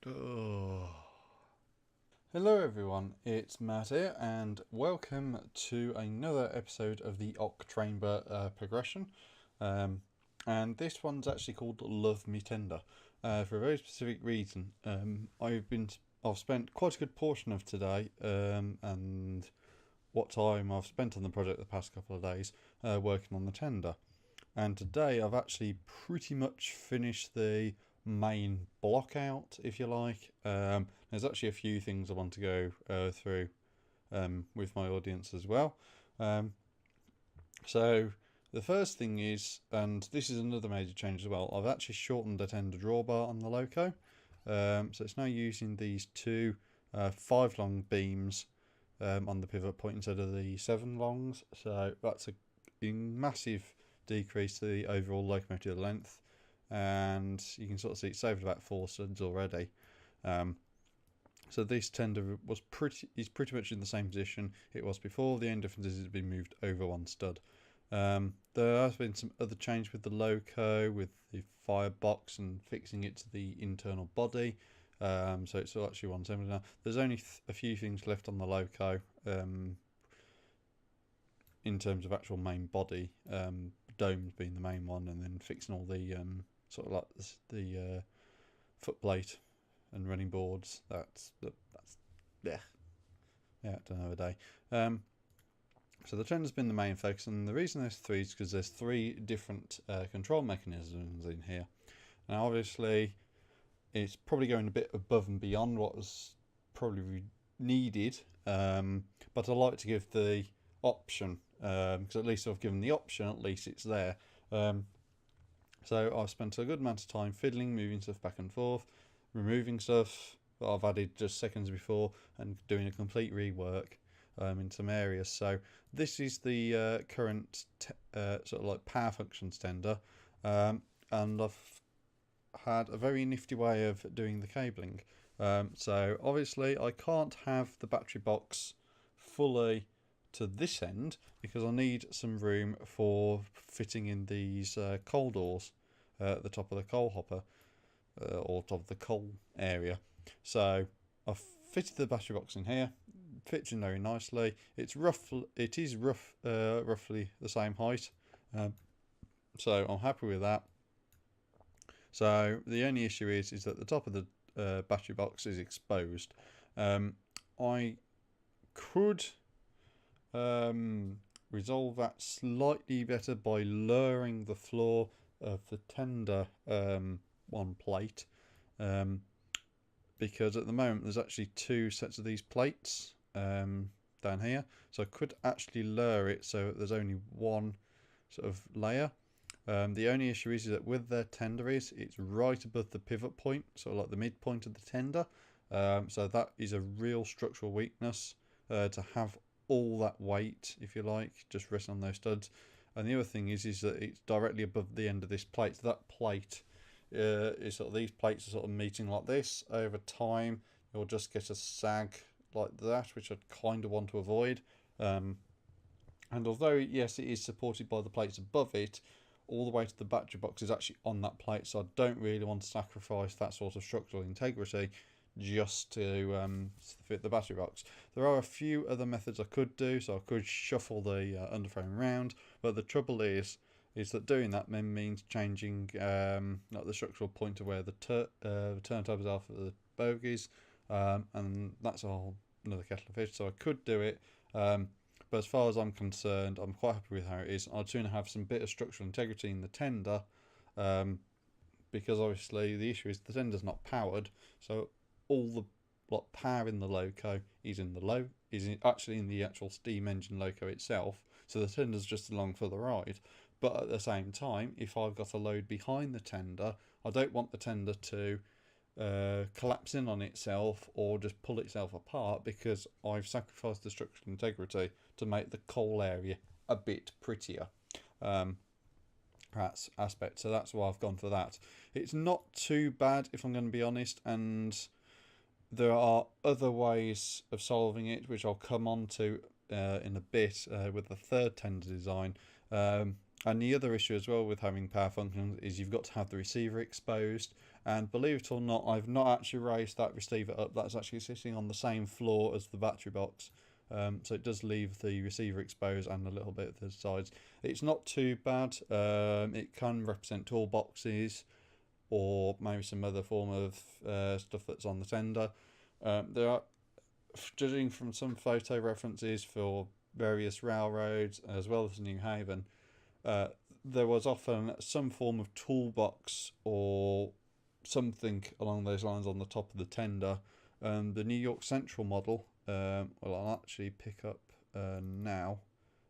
Oh. Hello everyone, it's Matt here and welcome to another episode of the OcTRAINber progression. And this one's actually called Love Me Tender for a very specific reason. I've spent quite a good portion of today and what time I've spent on the project the past couple of days working on the tender. And today I've actually pretty much finished the main block out, if you like. There's actually a few things I want to go through with my audience as well. So the first thing is, and this is another major change as well, I've actually shortened the tender drawbar on the loco. So it's now using these two 5 long beams on the pivot point instead of the 7 longs. So that's a massive decrease to the overall locomotive length, and you can sort of see it saved about 4 studs already. So this tender is pretty much in the same position it was before. The only difference is it's been moved over 1 stud. There has been some other change with the loco, with the firebox and fixing it to the internal body. So it's actually 170 now. There's only a few things left on the loco in terms of actual main body, domes being the main one, and then fixing all the sort of like the footplate and running boards. That's another day. So the tender's been the main focus, and the reason there's 3 is because there's 3 different control mechanisms in here. Now obviously it's probably going a bit above and beyond what was probably needed, but I like to give the option, because at least I've given the option, at least it's there. So I've spent a good amount of time fiddling, moving stuff back and forth, removing stuff that I've added just seconds before, and doing a complete rework in some areas. So this is the current sort of like power functions tender, and I've had a very nifty way of doing the cabling. So obviously I can't have the battery box fully to this end because I need some room for fitting in these coal doors at the top of the coal hopper, or top of the coal area. So I've fitted the battery box in here, fits in very nicely. It is roughly the same height, so I'm happy with that. So the only issue is that the top of the battery box is exposed. I could resolve that slightly better by lowering the floor of the tender one plate, because at the moment there's actually 2 sets of these plates down here, so I could actually lower it so that there's only 1 sort of layer. The only issue is that with the tender it's right above the pivot point, sort of like the midpoint of the tender. So that is a real structural weakness, to have all that weight, if you like, just resting on those studs. And the other thing is that it's directly above the end of this plate. So that plate is sort of, these plates are sort of meeting like this. Over time, you'll just get a sag like that, which I'd kind of want to avoid. And although yes, it is supported by the plates above it, all the way to the battery box is actually on that plate. So I don't really want to sacrifice that sort of structural integrity just to fit the battery box. There are a few other methods I could do, so I could shuffle the underframe around, but the trouble is that doing that means changing like the structural point of where the turntables are for the bogies, and that's a whole another kettle of fish. So I could do it, but as far as I'm concerned, I'm quite happy with how it is. I'd sooner have some bit of structural integrity in the tender, because obviously the issue is the tender's not powered, so all the power in the loco is actually in the actual steam engine loco itself. So the tender's just along for the ride. But at the same time, if I've got a load behind the tender, I don't want the tender to collapse in on itself or just pull itself apart, because I've sacrificed the structural integrity to make the coal area a bit prettier. Aspect. So that's why I've gone for that. It's not too bad, if I'm going to be honest, and there are other ways of solving it, which I'll come on to in a bit with the third tender design. And the other issue as well with having power functions is you've got to have the receiver exposed, And believe it or not, I've not actually raised that receiver up. That's actually sitting on the same floor as the battery box. So it does leave the receiver exposed and a little bit of the sides. It's not too bad. It can represent toolboxes or maybe some other form of stuff that's on the tender. There are, judging from some photo references for various railroads as well as New Haven, there was often some form of toolbox or something along those lines on the top of the tender. The New York Central model, well, I'll actually pick up now.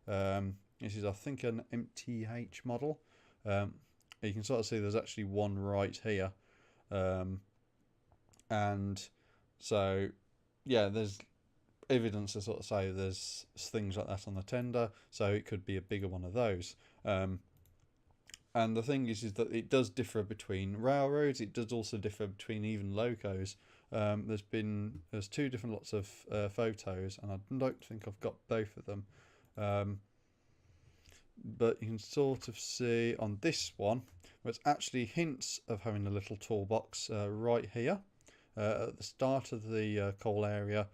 This is, I think, an MTH model. You can sort of see there's actually one right here. And so, yeah, there's evidence to sort of say there's things like that on the tender, so it could be a bigger one of those. And the thing is that it does differ between railroads. It does also differ between even locos. There's two different lots of photos, and I don't think I've got both of them. But you can sort of see on this one, where it's actually hints of having a little toolbox right here at the start of the coal area.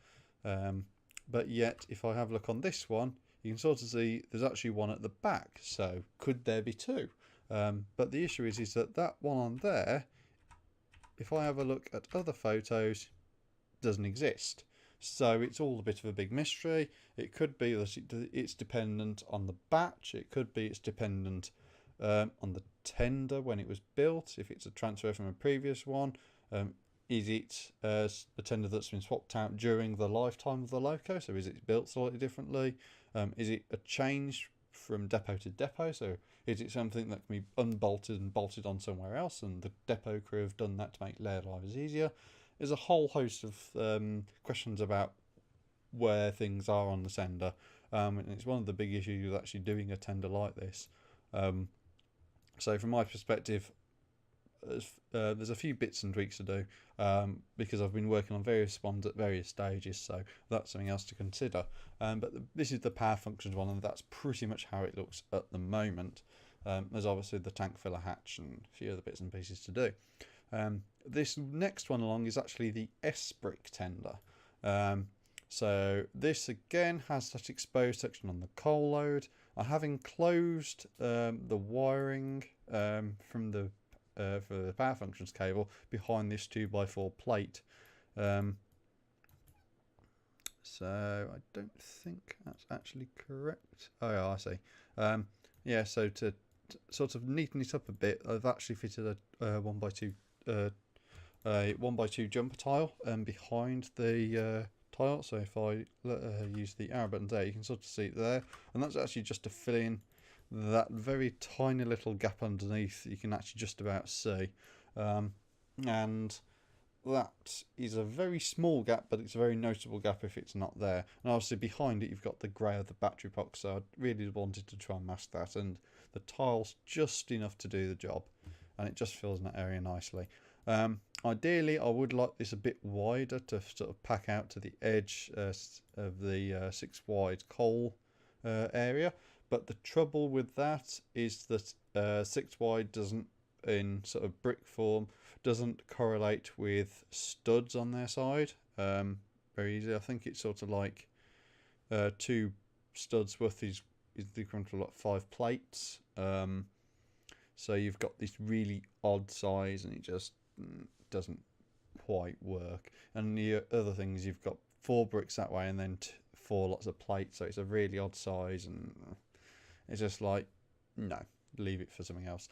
But yet, if I have a look on this one, you can sort of see there's actually one at the back. So could there be two? But the issue is that one on there, if I have a look at other photos, doesn't exist. So it's all a bit of a big mystery. It could be that it's dependent on the batch. It could be it's dependent on the tender when it was built, if it's a transfer from a previous one. Is it a tender that's been swapped out during the lifetime of the loco? So is it built slightly differently? Is it a change from depot to depot? So is it something that can be unbolted and bolted on somewhere else, and the depot crew have done that to make their lives easier? There's a whole host of questions about where things are on the tender, and it's one of the big issues with actually doing a tender like this. So from my perspective, there's a few bits and tweaks to do, because I've been working on various ones at various stages, so that's something else to consider. But this is the power functions one, and that's pretty much how it looks at the moment. There's obviously the tank filler hatch and a few other bits and pieces to do. This next one along is actually the S-brick tender. So this again has that exposed section on the coal load. I have enclosed the wiring from the for the power functions cable behind this 2x4 plate. So I don't think that's actually correct. Oh yeah, I see. Yeah, so to sort of neaten it up a bit, I've actually fitted a 1x2 a 1x2 jumper tile behind the tile. So if I use the arrow buttons there, you can sort of see it there, and that's actually just to fill in that very tiny little gap underneath. You can actually just about see, and that is a very small gap, but it's a very noticeable gap if it's not there. And obviously behind it you've got the grey of the battery box, so I really wanted to try and mask that, and the tile's just enough to do the job, and it just fills in that area nicely. Ideally I would like this a bit wider to sort of pack out to the edge of the 6 wide coal area, but the trouble with that is that 6 wide doesn't, in sort of brick form, doesn't correlate with studs on their side very easily. I think it's sort of like 2 studs worth is the equivalent of like 5 plates. So you've got this really odd size, and it just doesn't quite work. And the other thing is you've got 4 bricks that way and then 4 lots of plates, so it's a really odd size, and it's just like, no, leave it for something else.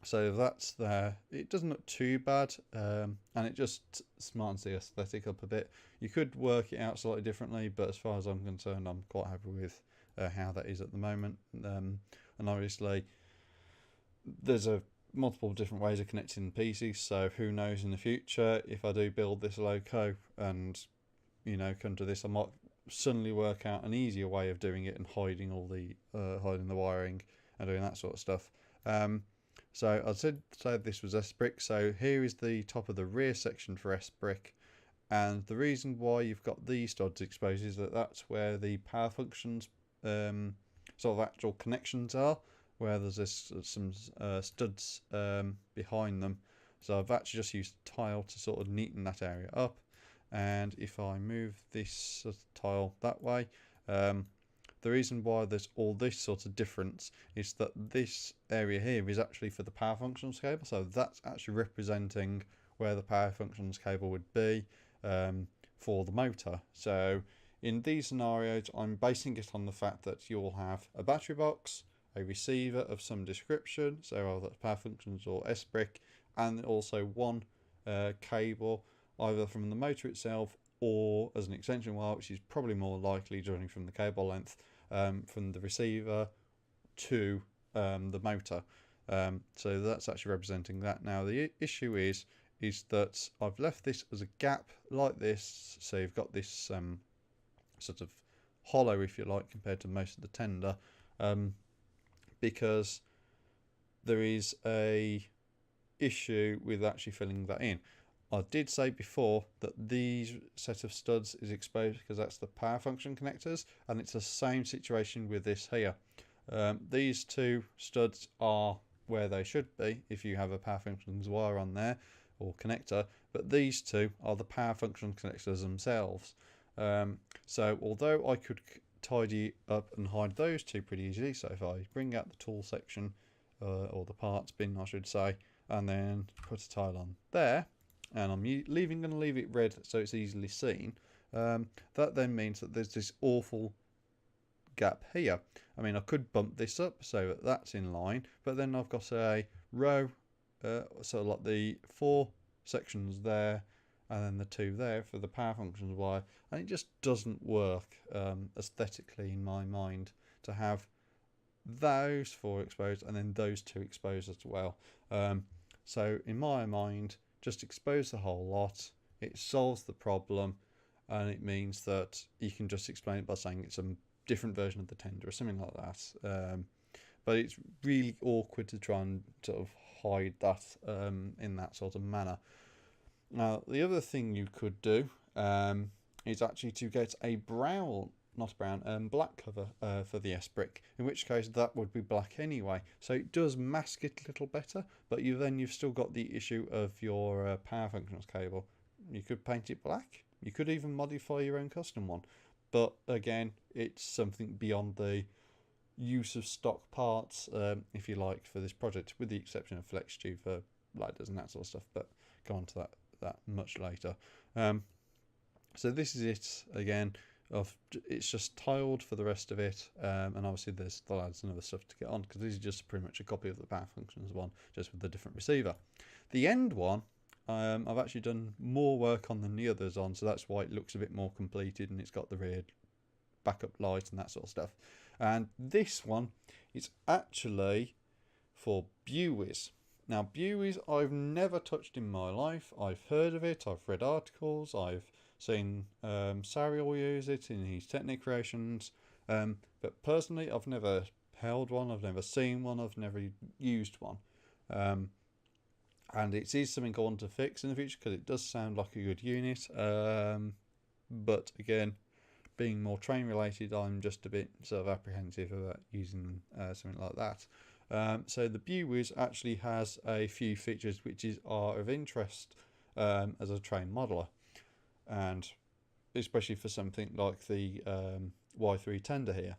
So that's there. It doesn't look too bad, and it just smartens the aesthetic up a bit. You could work it out slightly differently, but as far as I'm concerned, I'm quite happy with how that is at the moment. And obviously there's multiple different ways of connecting the pieces, so who knows in the future, if I do build this loco and, you know, come to this, I might suddenly work out an easier way of doing it and hiding all the hiding the wiring and doing that sort of stuff. So I said this was S-brick, so here is the top of the rear section for S-brick, and the reason why you've got these studs exposed is that that's where the power functions sort of actual connections are, where there's some studs behind them, So I've actually just used tile to sort of neaten that area up. And if I move this tile that way, the reason why there's all this sort of difference is that this area here is actually for the power functions cable. So that's actually representing where the power functions cable would be for the motor. So in these scenarios, I'm basing it on the fact that you'll have a battery box, a receiver of some description, so either power functions or S-brick, and also one cable either from the motor itself or as an extension wire, which is probably more likely, judging from the cable length, from the receiver to the motor. So that's actually representing that. Now the issue is that I've left this as a gap like this, so you've got this sort of hollow, if you like, compared to most of the tender, because there is a issue with actually filling that in. I did say before that these set of studs is exposed because that's the power function connectors, and it's the same situation with this here. These two studs are where they should be if you have a power functions wire on there or connector, but these two are the power function connectors themselves. So although I could tidy up and hide those two pretty easily, so if I bring out the tool section or the parts bin I should say, and then put a tile on there, and I'm going to leave it red so it's easily seen, that then means that there's this awful gap here. I mean, I could bump this up so that that's in line, but then I've got a row, so like the 4 sections there and then the 2 there for the power functions wire, and it just doesn't work aesthetically in my mind to have those 4 exposed and then those 2 exposed as well. So in my mind, just expose the whole lot, it solves the problem, and it means that you can just explain it by saying it's a different version of the tender or something like that. But it's really awkward to try and sort of hide that in that sort of manner. Now the other thing you could do is actually to get a black cover for the S-brick, in which case that would be black anyway, so it does mask it a little better, but you've still got the issue of your power functions cable. You could paint it black, you could even modify your own custom one, but again, it's something beyond the use of stock parts, if you like, for this project, with the exception of flex tube for ladders and that sort of stuff, but go on to that much later. So this is it again. It's just tiled for the rest of it, and obviously there's the ladders and other stuff to get on, because this is just pretty much a copy of the power functions one, just with a different receiver. The end one, I've actually done more work on than the others on, so that's why it looks a bit more completed, and it's got the rear backup light and that sort of stuff. And this one is actually for Buies. Now Buies I've never touched in my life. I've heard of it, I've read articles, I've seen Sariel use it in his Technic creations, but personally I've never held one, I've never seen one, I've never used one, and it is something I want to fix in the future because it does sound like a good unit, but again, being more train related, I'm just a bit sort of apprehensive about using something like that. So the Buies actually has a few features which are of interest as a train modeler, and especially for something like the Y3 tender here.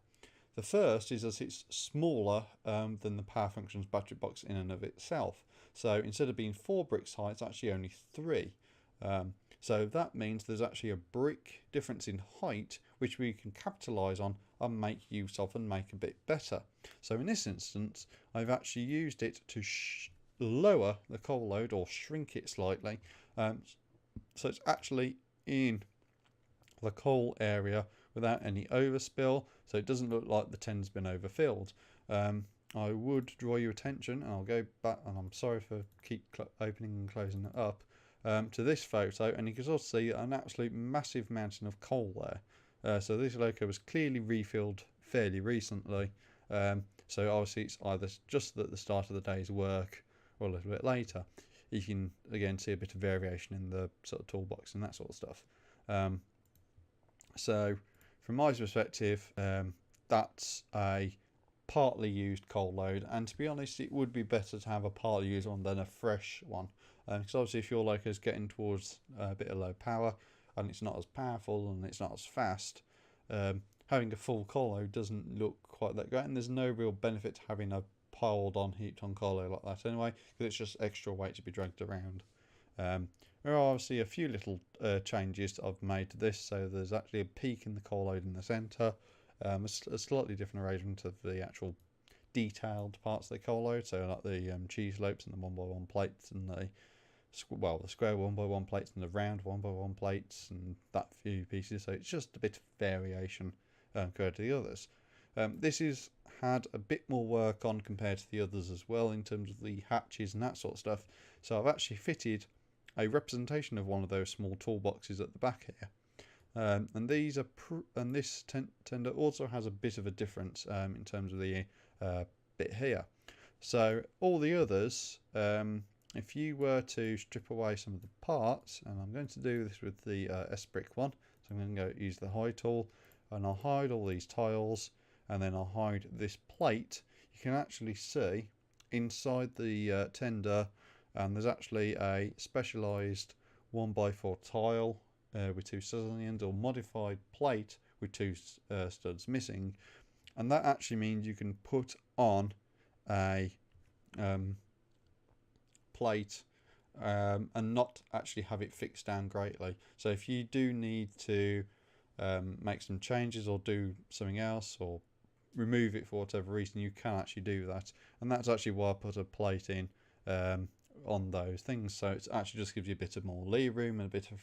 The first is that it's smaller than the power functions battery box in and of itself. So instead of being 4 bricks high, it's actually only 3. So that means there's actually a brick difference in height, which we can capitalise on and make use of and make a bit better. So in this instance, I've actually used it to lower the coal load or shrink it slightly. So it's actually in the coal area without any overspill, so it doesn't look like the ten's been overfilled. I would draw your attention, and I'll go back, and I'm sorry for keep opening and closing it up, to this photo, and you can also see an absolute massive mountain of coal there. So this loco was clearly refilled fairly recently, so obviously it's either just at the start of the day's work or a little bit later. You can again see a bit of variation in the sort of toolbox and that sort of stuff. So from my perspective, that's a partly used coal load, and to be honest, it would be better to have a partly used one than a fresh one. Because obviously if your loco is getting towards a bit of low power and it's not as powerful and it's not as fast, having a full colo doesn't look quite that great, and there's no real benefit to having a piled on, heaped on colo like that anyway, because it's just extra weight to be dragged around. There are obviously a few little changes I've made to this. So there's actually a peak in the colo in the centre, a slightly different arrangement of the actual detailed parts of the colo, so like the cheese lopes and the 1x1 plates and the square 1x1 plates and the round 1x1 plates and that few pieces. So it's just a bit of variation compared to the others. This has had a bit more work on compared to the others as well in terms of the hatches and that sort of stuff. So I've actually fitted a representation of one of those small toolboxes at the back here. And these are and this tender also has a bit of a difference in terms of the bit here. So all the others, if you were to strip away some of the parts, and I'm going to do this with the S-brick one, so I'm going to go use the hide tool, and I'll hide all these tiles, and then I'll hide this plate. You can actually see inside the tender, and there's actually a specialised 1x4 tile with 2 studs on the end, or modified plate with 2 studs missing, and that actually means you can put on a plate and not actually have it fixed down greatly. So if you do need to make some changes or do something else or remove it for whatever reason, you can actually do that, and that's actually why I put a plate in on those things. So it actually just gives you a bit of more lee room and a bit of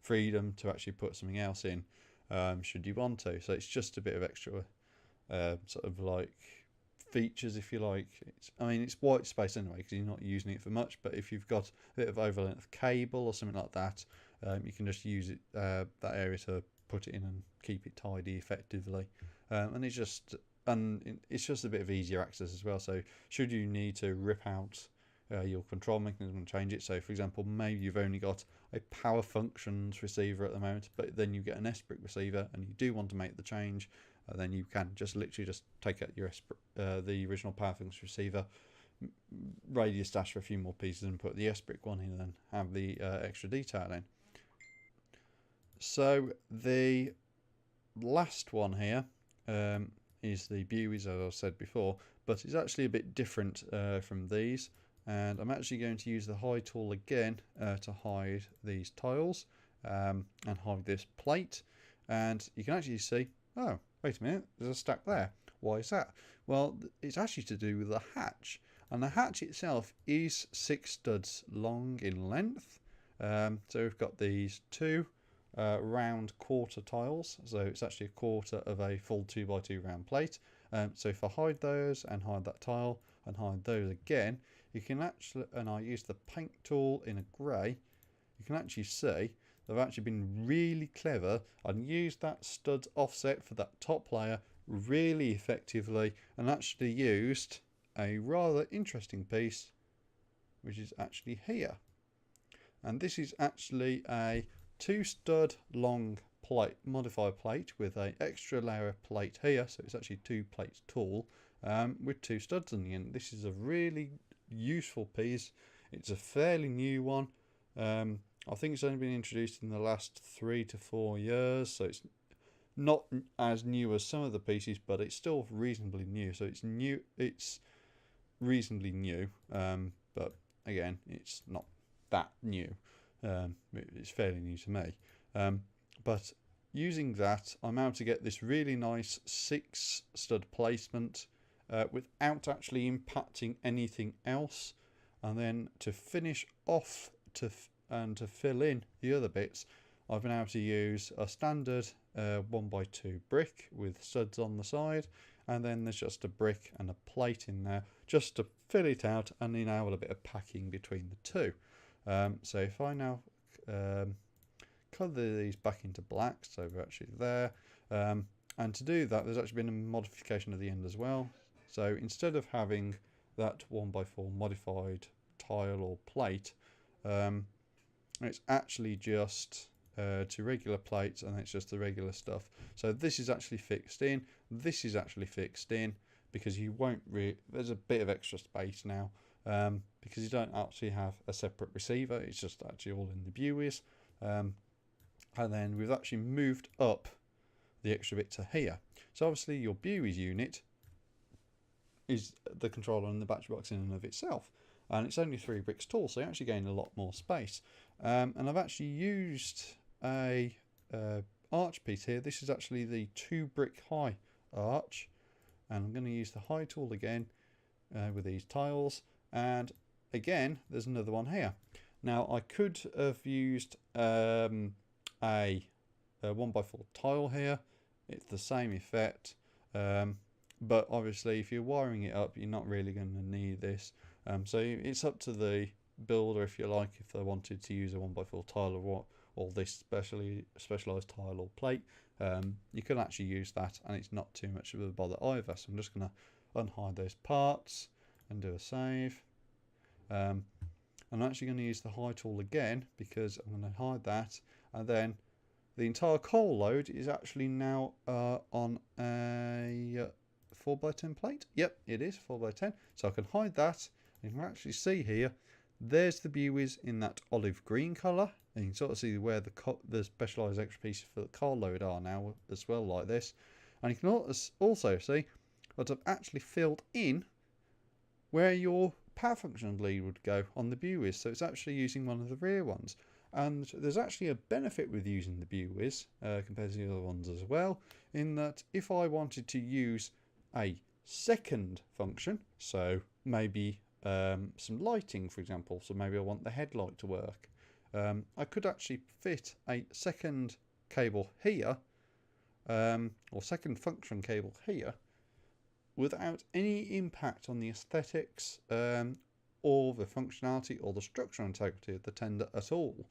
freedom to actually put something else in should you want to. So it's just a bit of extra sort of like features, if you like. I mean, it's white space anyway because you're not using it for much, but if you've got a bit of overlength cable or something like that, you can just use it that area to put it in and keep it tidy effectively. And it's just a bit of easier access as well. So should you need to rip out your control mechanism and change it, so for example maybe you've only got a power functions receiver at the moment, but then you get an S-brick receiver and you do want to make the change, then you can just literally just take out your the original power functions receiver, radius dash for a few more pieces and put the S-brick one in and then have the extra detail in. So the last one here is the buoys, as I said before, but it's actually a bit different from these, and I'm actually going to use the hide tool again to hide these tiles and hide this plate. And you can actually see, oh wait a minute, there's a stack there. Why is that? Well, it's actually to do with the hatch, and the hatch itself is 6 studs long in length. So we've got these 2 round quarter tiles, so it's actually a quarter of a full 2x2 round plate. So if I hide those and hide that tile and hide those again, you can actually, and I use the paint tool in a grey, you can actually see they've actually been really clever and used that stud offset for that top layer really effectively, and actually used a rather interesting piece which is actually here. And this is actually a 2 stud long plate, modified plate with an extra layer of plate here, so it's actually 2 plates tall with 2 studs on the end. This is a really useful piece. It's a fairly new one. I think it's only been introduced in the last 3 to 4 years, so it's not as new as some of the pieces, but it's still reasonably new. So it's new, it's reasonably new, but again, it's not that new. It's fairly new to me, but using that I'm able to get this really nice 6 stud placement without actually impacting anything else. And then to finish off and to fill in the other bits, I've been able to use a standard 1x2 brick with studs on the side, and then there's just a brick and a plate in there just to fill it out and enable a bit of packing between the two. So if I now colour these back into black, so we're actually there, and to do that there's actually been a modification at the end as well. So instead of having that 1x4 modified tile or plate, it's actually just 2 regular plates, and it's just the regular stuff. So this is actually fixed in, this is actually fixed in, because you won't there's a bit of extra space now, because you don't actually have a separate receiver. It's just actually all in the buoys. And then we've actually moved up the extra bit to here. So obviously your buoys unit is the controller and the battery box in and of itself, and it's only 3 bricks tall, so you actually gain a lot more space. And I've actually used a arch piece here. This is actually the 2 brick high arch, and I'm going to use the high tool again with these tiles, and again there's another one here. Now I could have used a 1x4 tile here. It's the same effect, but obviously if you're wiring it up, you're not really going to need this. So it's up to the builder, if you like, if they wanted to use a 1x4 tile or this specialised tile or plate. You can actually use that, and it's not too much of a bother either. So I'm just going to unhide those parts and do a save. I'm actually going to use the high tool again, because I'm going to hide that, and then the entire coal load is actually now on a 4x10 plate. Yep, it is 4x10. So I can hide that. You can actually see here, there's the buoys in that olive green colour. And you can sort of see where the specialised extra pieces for the coal load are now as well, like this. And you can also see that I've actually filled in where your power function lead would go on the buoys. So it's actually using one of the rear ones. And there's actually a benefit with using the buoys compared to the other ones as well, in that if I wanted to use a second function, so maybe some lighting, for example, so maybe I want the headlight to work, I could actually fit a second cable here, or second function cable here, without any impact on the aesthetics or the functionality or the structural integrity of the tender at all.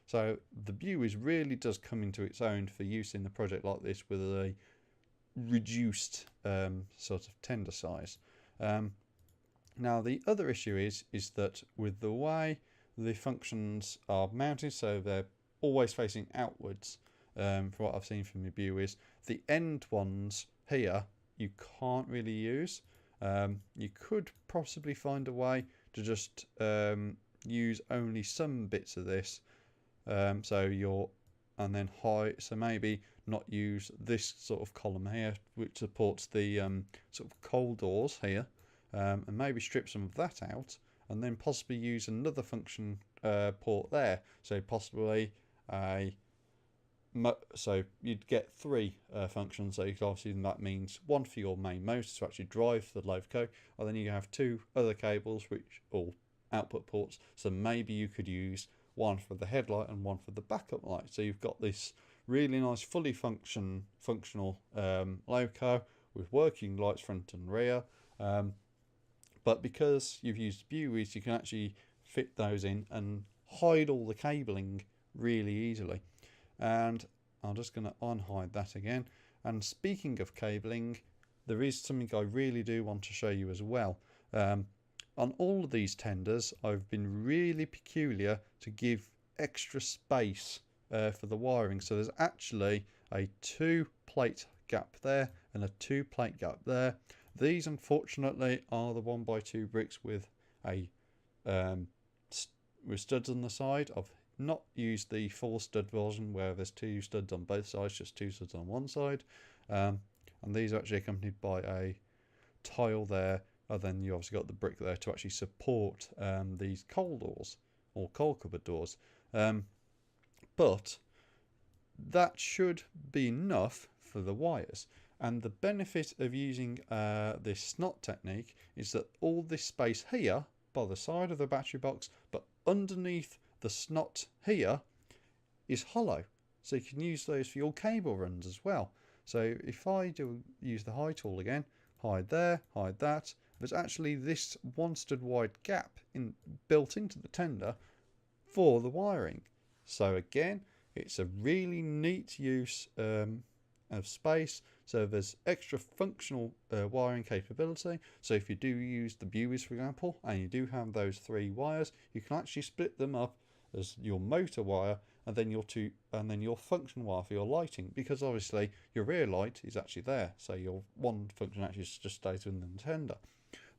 So the buoys really does come into its own for use in a project like this with a reduced sort of tender size. Now the other issue is that with the way the functions are mounted, so they're always facing outwards, from what I've seen from the buoys, the end ones here you can't really use. You could possibly find a way to just use only some bits of this, so maybe not use this sort of column here which supports the sort of coal doors here, and maybe strip some of that out, and then possibly use another function port there, so possibly so you'd get 3 functions. So obviously that means one for your main motor to actually drive the Loveco, and then you have 2 other cables which all output ports, so maybe you could use one for the headlight and one for the backup light. So you've got this really nice fully functional Loveco with working lights front and rear, but because you've used buoys, you can actually fit those in and hide all the cabling really easily. And I'm just going to unhide that again. And speaking of cabling, there is something I really do want to show you as well. On all of these tenders, I've been really peculiar to give extra space for the wiring. So there's actually a 2 plate gap there and a 2 plate gap there. These unfortunately are the 1x2 bricks with a with studs on the side. I've not used the full stud version where there's 2 studs on both sides, just 2 studs on one side, and these are actually accompanied by a tile there, and then you obviously got the brick there to actually support these coal doors or coal cupboard doors, but that should be enough for the wires. And the benefit of using this snot technique is that all this space here by the side of the battery box, but underneath the snot here, is hollow. So you can use those for your cable runs as well. So if I do use the high tool again, hide there, hide that, there's actually this 1 stud wide gap built into the tender for the wiring. So again, it's a really neat use of space. So there's extra functional wiring capability. So if you do use the buoys, for example, and you do have those 3 wires, you can actually split them up as your motor wire and then your function wire for your lighting, because obviously your rear light is actually there, so your one function actually just stays within the tender.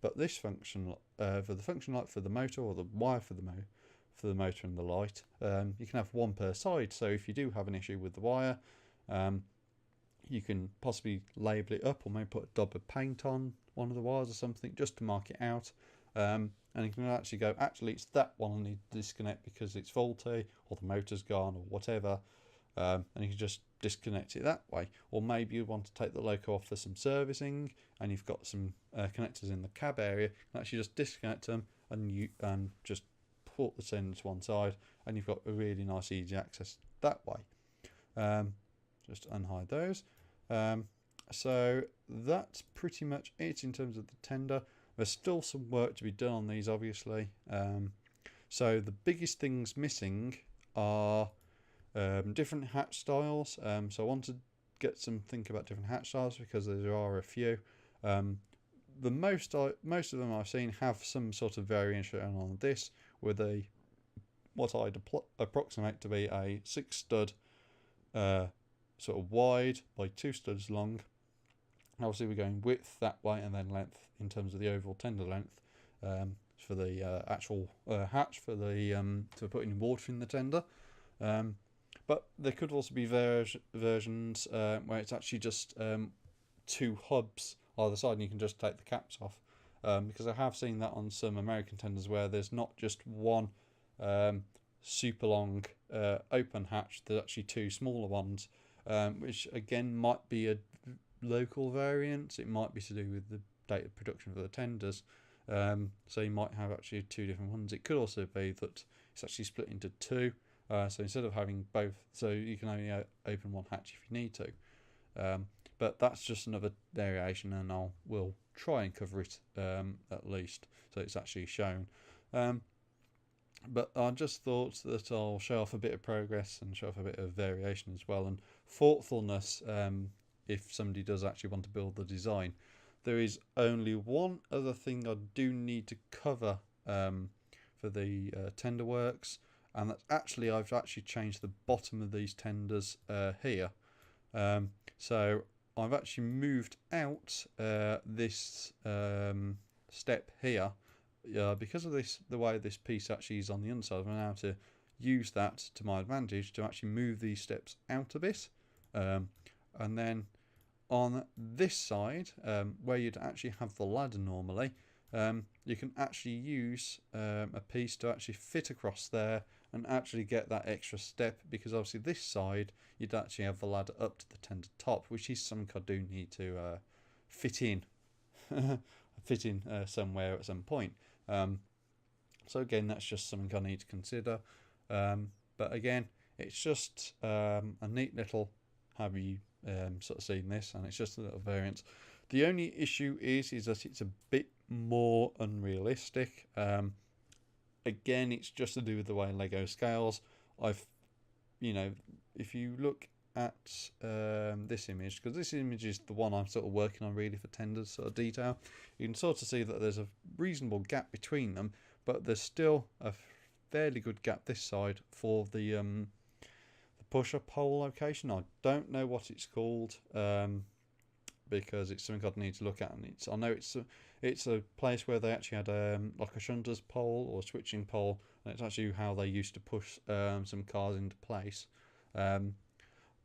but this function for the function light for the motor, or the wire for the motor and the light, you can have one per side. So if you do have an issue with the wire, you can possibly label it up, or maybe put a dab of paint on one of the wires or something just to mark it out. And you can actually go, actually it's that one I need to disconnect because it's faulty, or the motor's gone, or whatever. And you can just disconnect it that way. Or maybe you want to take the loco off for some servicing, and you've got some connectors in the cab area. You can actually just disconnect them, and you just put the sender to one side, and you've got a really nice easy access that way. Just unhide those. So that's pretty much it in terms of the tender. There's still some work to be done on these, obviously. So the biggest things missing are different hatch styles. So I want to get some think about different hatch styles because there are a few. The most of them I've seen have some sort of variation on this, with what I'd approximate to be a 6 stud sort of wide by 2 studs long. Obviously we're going width that way, and then length in terms of the overall tender length for the actual hatch for the for putting water in the tender. But there could also be versions where it's actually just 2 hubs either side, and you can just take the caps off. Because I have seen that on some American tenders where there's not just one super long open hatch, there's actually 2 smaller ones, which again might be a local variant. It might be to do with the date of production for the tenders. So you might have actually 2 different ones. It could also be that it's actually split into 2. So instead of having both, so you can only open one hatch if you need to. But that's just another variation, and we'll try and cover it at least, so it's actually shown. But I just thought that I'll show off a bit of progress and show off a bit of variation as well, and thoughtfulness if somebody does actually want to build the design. There is only one other thing I do need to cover for the tender works, and that's actually I've actually changed the bottom of these tenders here. So I've actually moved out this step here because of the way this piece actually is on the underside. I'm now to use that to my advantage to actually move these steps out a bit, and then on this side where you'd actually have the ladder normally, you can actually use a piece to actually fit across there and actually get that extra step, because obviously this side you'd actually have the ladder up to the tender top, which is something I do need to fit in somewhere at some point. So again, that's just something I need to consider, but again, it's just a neat little, have you sort of seen this, and it's just a little variant. The only issue is that it's a bit more unrealistic. Again, it's just to do with the way Lego scales. If you look at this image, because this image is the one I'm sort of working on really for tenders sort of detail, you can sort of see that there's a reasonable gap between them, but there's still a fairly good gap this side for the pusher pole location. I don't know what it's called, because it's something I'd need to look at, and I know it's a place where they actually had like a shunter's pole or switching pole, and it's actually how they used to push some cars into place.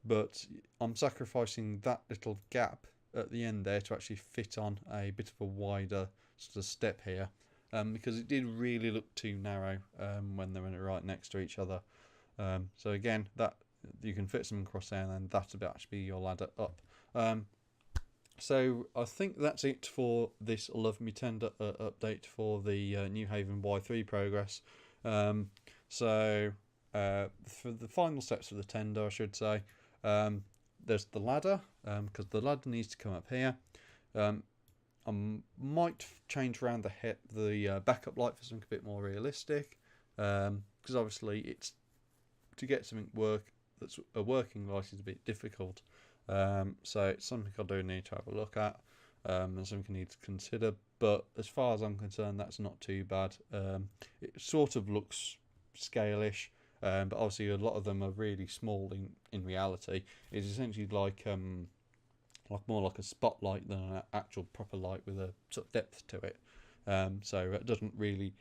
But I'm sacrificing that little gap at the end there to actually fit on a bit of a wider sort of step here, because it did really look too narrow when they were right next to each other. So again, that you can fit some across there, and then that'll actually be your ladder up. So I think that's it for this Love Me Tender update for the New Haven Y3 progress. So for the final steps of the tender, I should say, there's the ladder, because the ladder needs to come up here. I might change around the backup light for something a bit more realistic, because obviously it's to get something that's a working light is a bit difficult. So it's something I do need to have a look at, and something I need to consider. But as far as I'm concerned, that's not too bad. It sort of looks scale-ish, but obviously a lot of them are really small in reality. It's essentially like more like a spotlight than an actual proper light with a sort of depth to it. so it doesn't really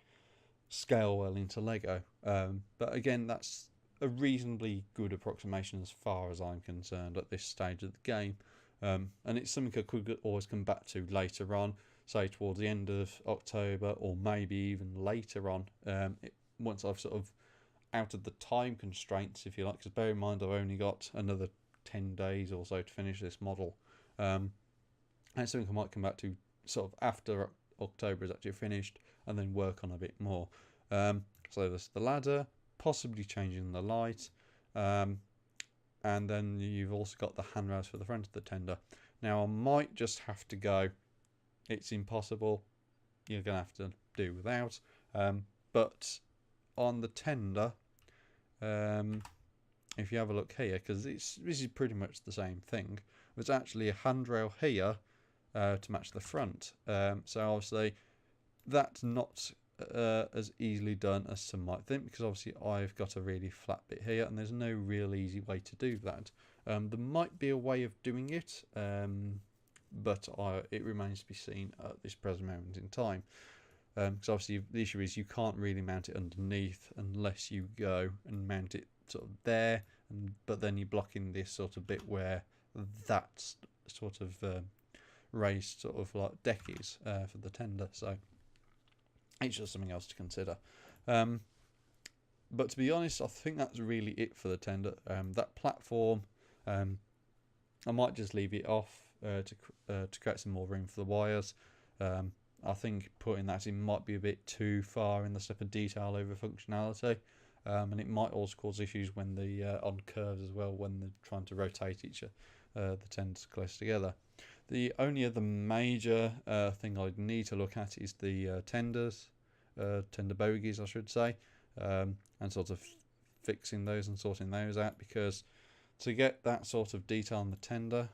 scale well into Lego. But again, that's a reasonably good approximation as far as I'm concerned at this stage of the game. And it's something I could always come back to later on, say towards the end of October, or maybe even later on, once I've sort of out of the time constraints, if you like, because bear in mind I've only got another 10 days or so to finish this model. And it's something I might come back to sort of after October is actually finished, and then work on a bit more. So there's the ladder, possibly changing the light, and then you've also got the handrails for the front of the tender. Now I might just have to go, it's impossible, you're going to have to do without, but on the tender, if you have a look here, because this is pretty much the same thing, there's actually a handrail here to match the front. So obviously that's not as easily done as some might think, because obviously I've got a really flat bit here and there's no real easy way to do that. There might be a way of doing it, but it remains to be seen at this present moment in time. Because obviously the issue is you can't really mount it underneath unless you go and mount it sort of there, but then you're blocking this sort of bit where that sort of raised sort of like deck is for the tender. So it's just something else to consider. But to be honest, I think that's really it for the tender. That platform, I might just leave it off to create some more room for the wires. I think putting that in might be a bit too far in the step of detail over functionality, and it might also cause issues when on curves as well, when they're trying to rotate the tenders close together. The only other major thing I'd need to look at is the tender bogies, I should say, and sort of fixing those and sorting those out, because to get that sort of detail on the tender,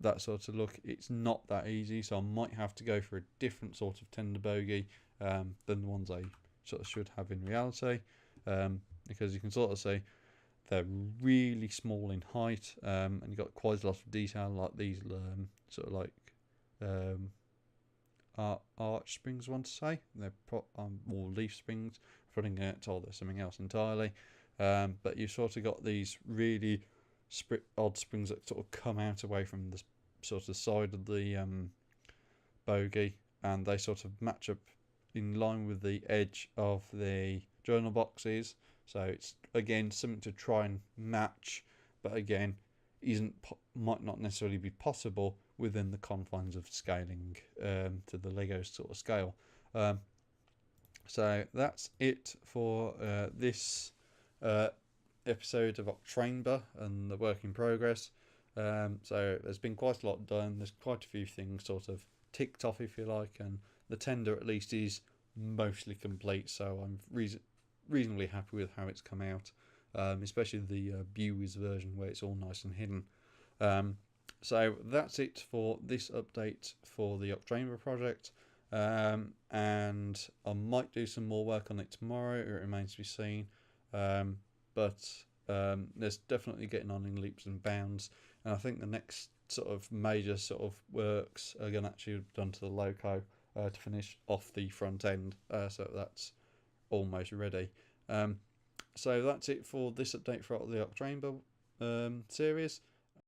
that sort of look, it's not that easy. So I might have to go for a different sort of tender bogey than the ones I sort of should have in reality, because you can sort of see they're really small in height, and you've got quite a lot of detail, like these sort of like arch springs, I want to say. They're more leaf springs. Running out told there's something else entirely, but you've sort of got these really odd springs that sort of come out away from the sort of side of the bogey, and they sort of match up in line with the edge of the journal boxes. So it's again something to try and match, but again might not necessarily be possible within the confines of scaling to the Lego sort of scale. So that's it for this episode of OcTRAINber and the work in progress. So there's been quite a lot done. There's quite a few things sort of ticked off, if you like, and the tender at least is mostly complete. So I'm reasonably happy with how it's come out, especially the Buies version where it's all nice and hidden. So that's it for this update for the OcTRAINber project. And I might do some more work on it tomorrow. It remains to be seen. But there's definitely getting on in leaps and bounds, and I think the next sort of major sort of works are going to actually be done to the loco to finish off the front end, so that's almost ready. So that's it for this update for the OcTRAINber series.